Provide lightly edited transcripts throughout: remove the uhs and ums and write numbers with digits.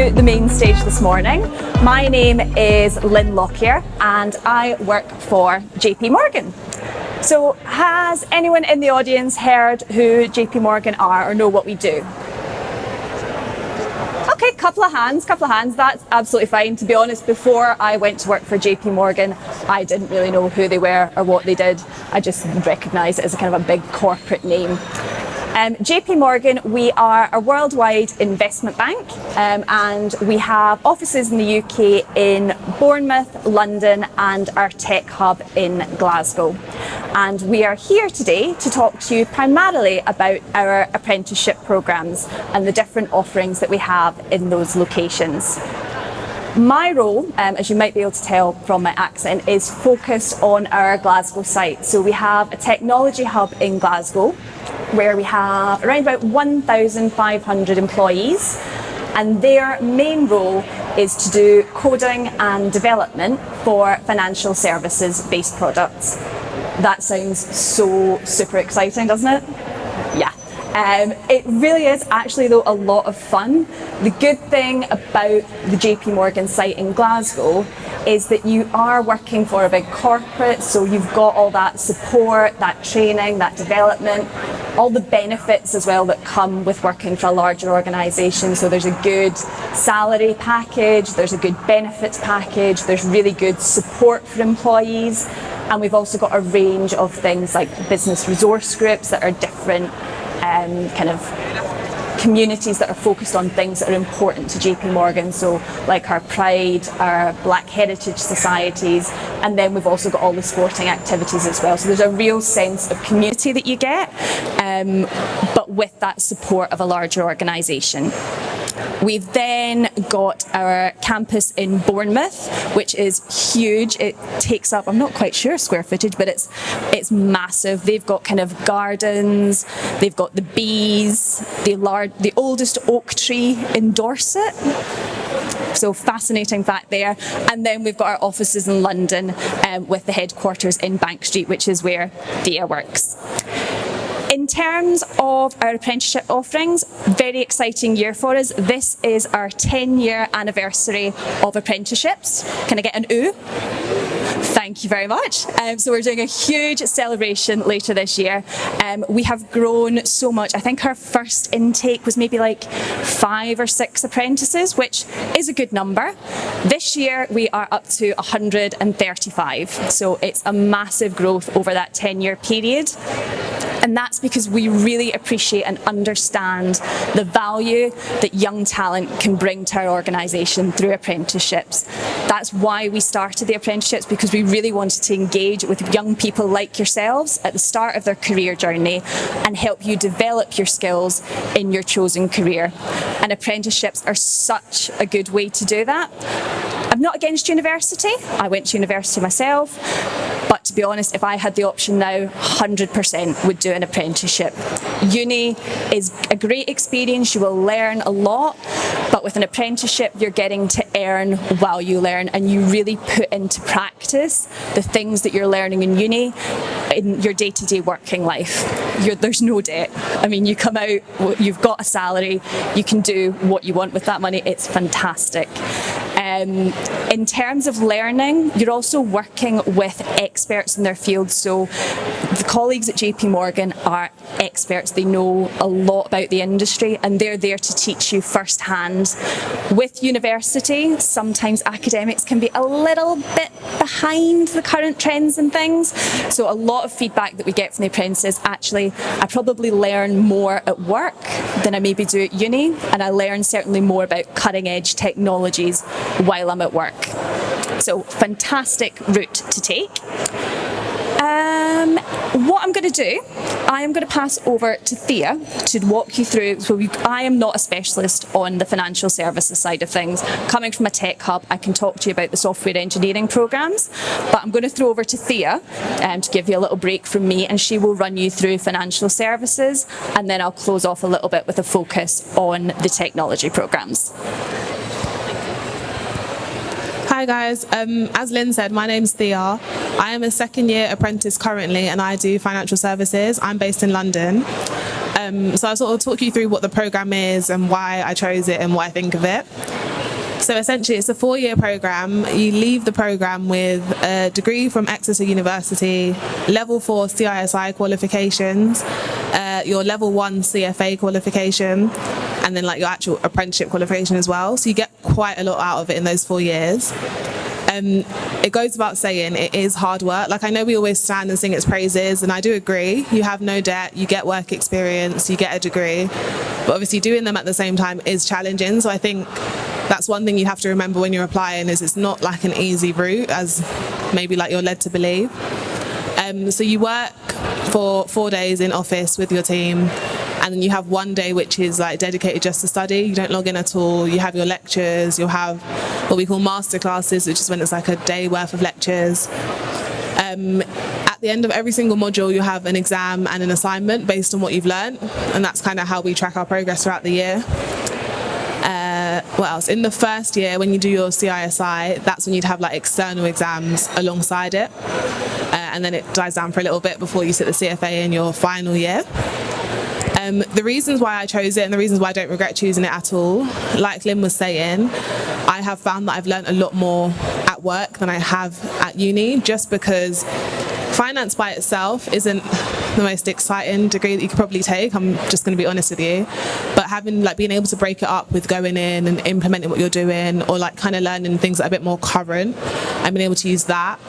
to the main stage this morning. My name is Lynne Lockier and I work for JP Morgan. So has anyone in the audience heard who JP Morgan are or know what we do? Okay, couple of hands, that's absolutely fine. To be honest, before I went to work for JP Morgan, I didn't really know who they were or what they did. I just recognised it as a kind of a big corporate name. JP Morgan, we are a worldwide investment bank and we have offices in the UK in Bournemouth, London and our tech hub in Glasgow. And we are here today to talk to you primarily about our apprenticeship programmes and the different offerings that we have in those locations. My role, as you might be able to tell from my accent, is focused on our Glasgow site. So we have a technology hub in Glasgow where we have around about 1,500 employees, and their main role is to do coding and development for financial services based products. That sounds so super exciting, doesn't it? Yeah. It really is actually though a lot of fun. The good thing about the JP Morgan site in Glasgow is that you are working for a big corporate, so you've got all that support, that training, that development, all the benefits as well that come with working for a larger organisation. So there's a good salary package, there's a good benefits package, there's really good support for employees, and we've also got a range of things like business resource groups that are different kind of communities that are focused on things that are important to JP Morgan, so like our Pride, our Black Heritage Societies, and then we've also got all the sporting activities as well. So there's a real sense of community that you get, but with that support of a larger organisation. We've then got our campus in Bournemouth, which is huge. It takes up, I'm not quite sure square footage, but it's massive. They've got kind of gardens, they've got the bees, the oldest oak tree in Dorset. So fascinating fact there. And then we've got our offices in London with the headquarters in Bank Street, which is where Thea works. In terms of our apprenticeship offerings, very exciting year for us. This is our 10-year anniversary of apprenticeships. Can I get an ooh? Thank you very much. So we're doing a huge celebration later this year. We have grown so much. I think our first intake was maybe like 5 or 6 apprentices, which is a good number. This year we are up to 135. So it's a massive growth over that 10-year period. And that's because we really appreciate and understand the value that young talent can bring to our organisation through apprenticeships. That's why we started the apprenticeships, because we really wanted to engage with young people like yourselves at the start of their career journey and help you develop your skills in your chosen career. And apprenticeships are such a good way to do that. I'm not against university. I went to university myself. But to be honest, if I had the option now, 100% would do an apprenticeship. Uni is a great experience, you will learn a lot, but with an apprenticeship you're getting to earn while you learn, and you really put into practice the things that you're learning in uni in your day-to-day working life. There's no debt. I mean, you come out, you've got a salary, you can do what you want with that money. It's fantastic. In terms of learning, you're also working with experts in their field. So the colleagues at JP Morgan are experts. They know a lot about the industry and they're there to teach you firsthand. With university, sometimes academics can be a little bit behind the current trends and things. So a lot of feedback that we get from the apprentices, actually, I probably learn more at work than I maybe do at uni, and I learn certainly more about cutting edge technologies while I'm at work. So fantastic route to take. What I'm going to do, I am going to pass over to Thea to walk you through. So I am not a specialist on the financial services side of things. Coming from a tech hub, I can talk to you about the software engineering programs, but I'm going to throw over to Thea to give you a little break from me, and she will run you through financial services, and then I'll close off a little bit with a focus on the technology programs. Hi guys, as Lynne said, my name's Thea. I am a second year apprentice currently and I do financial services. I'm based in London. So I'll sort of talk you through what the programme is and why I chose it and what I think of it. So essentially it's a 4-year programme. You leave the programme with a degree from Exeter University, level 4 CISI qualifications, your level 1 CFA qualification, and then like your actual apprenticeship qualification as well. So you get quite a lot out of it in those 4 years. It goes without saying it is hard work. Like, I know we always stand and sing its praises, and I do agree. You have no debt, you get work experience, you get a degree, but obviously doing them at the same time is challenging. So I think that's one thing you have to remember when you're applying, is it's not like an easy route as maybe like you're led to believe. So you work for 4 days in office with your team, and then you have 1 day which is like dedicated just to study. You don't log in at all. You have your lectures, you'll have what we call master classes, which is when it's like a day worth of lectures. At the end of every single module you have an exam and an assignment based on what you've learned, and that's kind of how we track our progress throughout the year. What else? In the first year, when you do your CISI, that's when you'd have like external exams alongside it, and then it dies down for a little bit before you sit the CFA in your final year. The reasons why I chose it and the reasons why I don't regret choosing it at all, like Lynne was saying, I have found that I've learned a lot more at work than I have at uni, just because finance by itself isn't the most exciting degree that you could probably take. I'm just going to be honest with you, but having like being able to break it up with going in and implementing what you're doing, or like kind of learning things that are a bit more current and being able to use that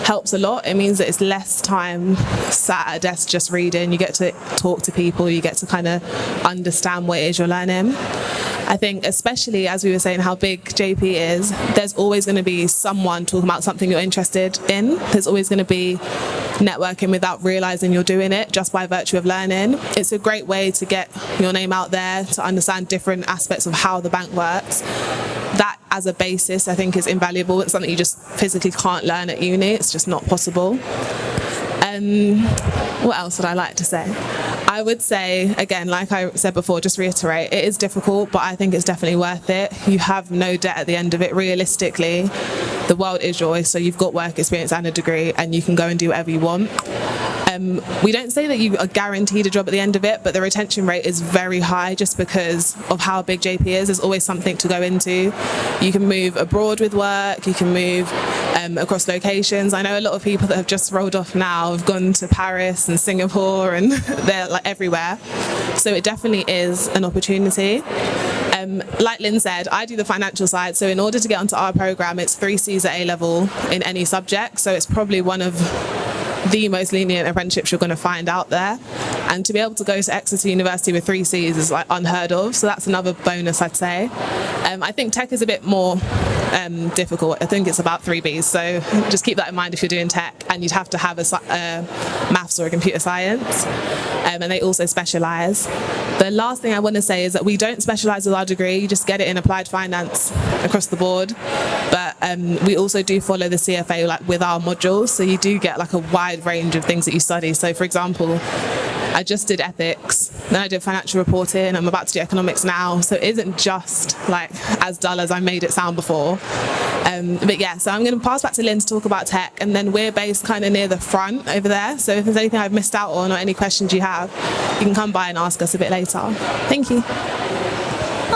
helps a lot. It means that it's less time sat at a desk just reading. You get to talk to people, you get to kind of understand what it is you're learning. I think especially as we were saying how big JP is, there's always going to be someone talking about something you're interested in. There's always going to be networking without realising you're doing it just by virtue of learning. It's a great way to get your name out there, to understand different aspects of how the bank works. That as a basis I think is invaluable. It's something you just physically can't learn at uni. It's just not possible. What else would I like to say? I would say, again, like I said before, just reiterate, it is difficult, but I think it's definitely worth it. You have no debt at the end of it. Realistically, the world is your oyster. You've got work experience and a degree, and you can go and do whatever you want. We don't say that you are guaranteed a job at the end of it, but the retention rate is very high just because of how big JP is. There's always something to go into. You can move abroad with work, you can move across locations. I know a lot of people that have just rolled off now have gone to Paris and Singapore, and they're like everywhere. So it definitely is an opportunity. Like Lynne said, I do the financial side, so in order to get onto our programme, it's 3 C's at A-level in any subject, so it's probably one of the most lenient apprenticeships you're going to find out there, and to be able to go to Exeter University with 3 C's is like unheard of, so that's another bonus I'd say. I think tech is a bit more difficult. I think it's about 3 B's, so just keep that in mind if you're doing tech, and you'd have to have a maths or a computer science, and they also specialise. The last thing I want to say is that we don't specialise with our degree, you just get it in applied finance across the board, but we also do follow the CFA like with our modules, so you do get like a wide range of things that you study. So for example, I just did ethics, then I did financial reporting, I'm about to do economics now, so it isn't just like as dull as I made it sound before. But yeah, so I'm going to pass back to Lynne to talk about tech, and then we're based kind of near the front over there, so if there's anything I've missed out on or any questions you have, you can come by and ask us a bit later. Thank you.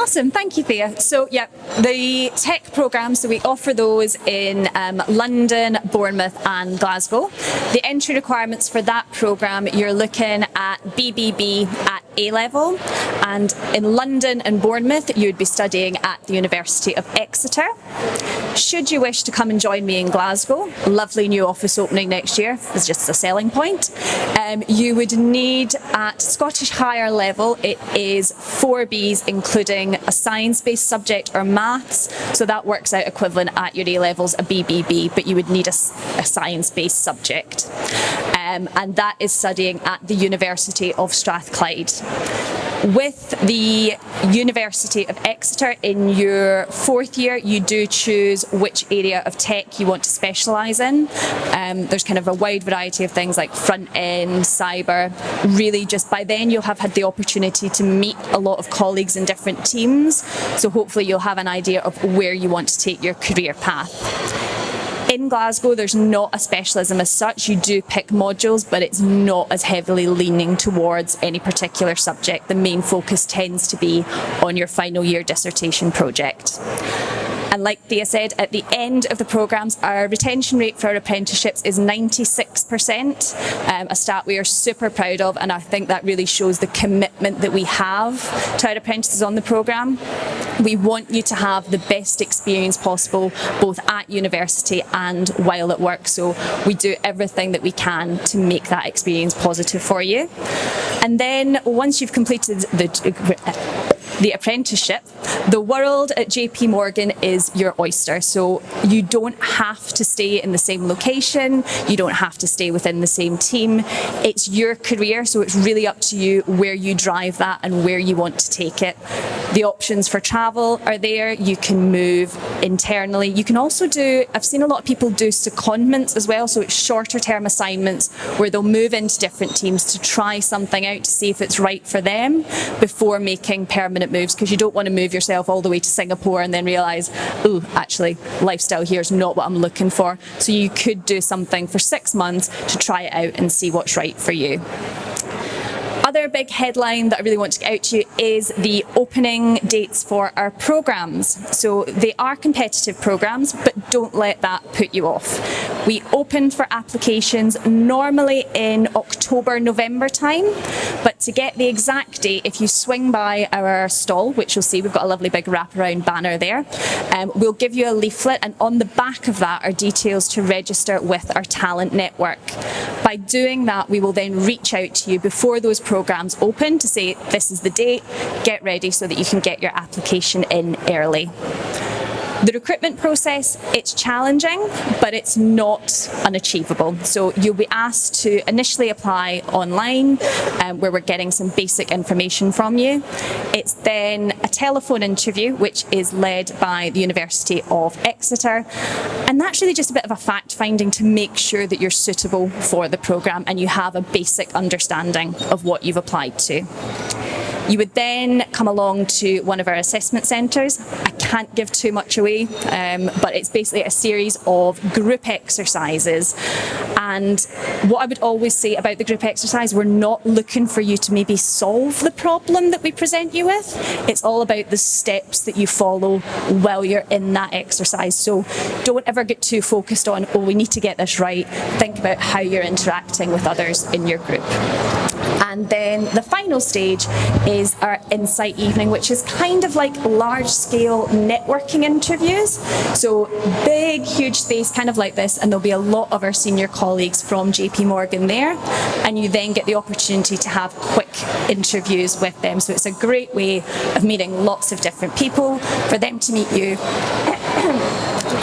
Awesome, thank you, Thea. So yeah, the tech programmes, so we offer those in London, Bournemouth and Glasgow. The entry requirements for that programme, you're looking at BBB at A-level, and in London and Bournemouth you'd be studying at the University of Exeter. Should you wish to come and join me in Glasgow, lovely new office opening next year, is just a selling point, you would need at Scottish higher level, it is 4 B's including a science-based subject or maths, so that works out equivalent at your A-levels, a BBB, but you would need a science-based subject. And that is studying at the University of Strathclyde. With the University of Exeter, in your 4th year, you do choose which area of tech you want to specialise in. There's kind of a wide variety of things like front end, cyber. Really, just by then you'll have had the opportunity to meet a lot of colleagues in different teams, so hopefully you'll have an idea of where you want to take your career path. In Glasgow, there's not a specialism as such. You do pick modules, but it's not as heavily leaning towards any particular subject. The main focus tends to be on your final year dissertation project. And like Thea said, at the end of the programmes, our retention rate for our apprenticeships is 96%, a stat we are super proud of, and I think that really shows the commitment that we have to our apprentices on the programme. We want you to have the best experience possible, both at university and while at work, so we do everything that we can to make that experience positive for you. And then once you've completed the apprenticeship, the world at JP Morgan is your oyster. So you don't have to stay in the same location, you don't have to stay within the same team. It's your career, so it's really up to you where you drive that and where you want to take it. The options for travel are there. You can move internally. You can also do, I've seen a lot of people do secondments as well, so it's shorter term assignments where they'll move into different teams to try something out to see if it's right for them before making permanent moves, because you don't want to move yourself all the way to Singapore and then realise, oh, actually, lifestyle here is not what I'm looking for. So you could do something for 6 months to try it out and see what's right for you. Other big headline that I really want to get out to you is the opening dates for our programmes. So they are competitive programmes, but don't let that put you off. We opened for applications normally in October, November time, but to get the exact date, if you swing by our stall, which you'll see, we've got a lovely big wraparound banner there, we'll give you a leaflet, and on the back of that are details to register with our talent network. By doing that, we will then reach out to you before those programmes open to say, this is the date, get ready so that you can get your application in early. The recruitment process, it's challenging, but it's not unachievable. So you'll be asked to initially apply online, where we're getting some basic information from you. It's then a telephone interview, which is led by the University of Exeter. And that's really just a bit of a fact-finding to make sure that you're suitable for the programme and you have a basic understanding of what you've applied to. You would then come along to one of our assessment centres. I can't give too much away, but it's basically a series of group exercises. And what I would always say about the group exercise, we're not looking for you to maybe solve the problem that we present you with. It's all about the steps that you follow while you're in that exercise. So don't ever get too focused on, oh, we need to get this right. Think about how you're interacting with others in your group. And then the final stage is our insight evening, which is kind of like large-scale networking interviews. So big, huge space, kind of like this, and there'll be a lot of our senior colleagues from JP Morgan there, and you then get the opportunity to have quick interviews with them. So it's a great way of meeting lots of different people, for them to meet you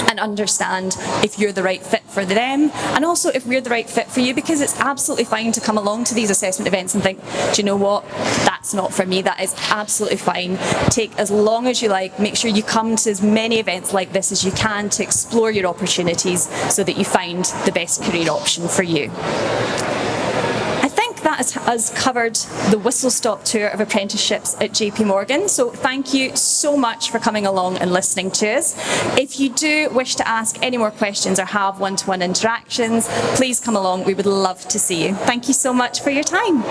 and understand if you're the right fit for them, and also if we're the right fit for you, because it's absolutely fine to come along to these assessment events and think, do you know what, that's not for me. That is absolutely fine. Take as long as you like. Make sure you come to as many events like this as you can to explore your opportunities so that you find the best career option for you. That has covered the whistle-stop tour of apprenticeships at JP Morgan. So thank you so much for coming along and listening to us. If you do wish to ask any more questions or have one-to-one interactions, please come along. We would love to see you. Thank you so much for your time.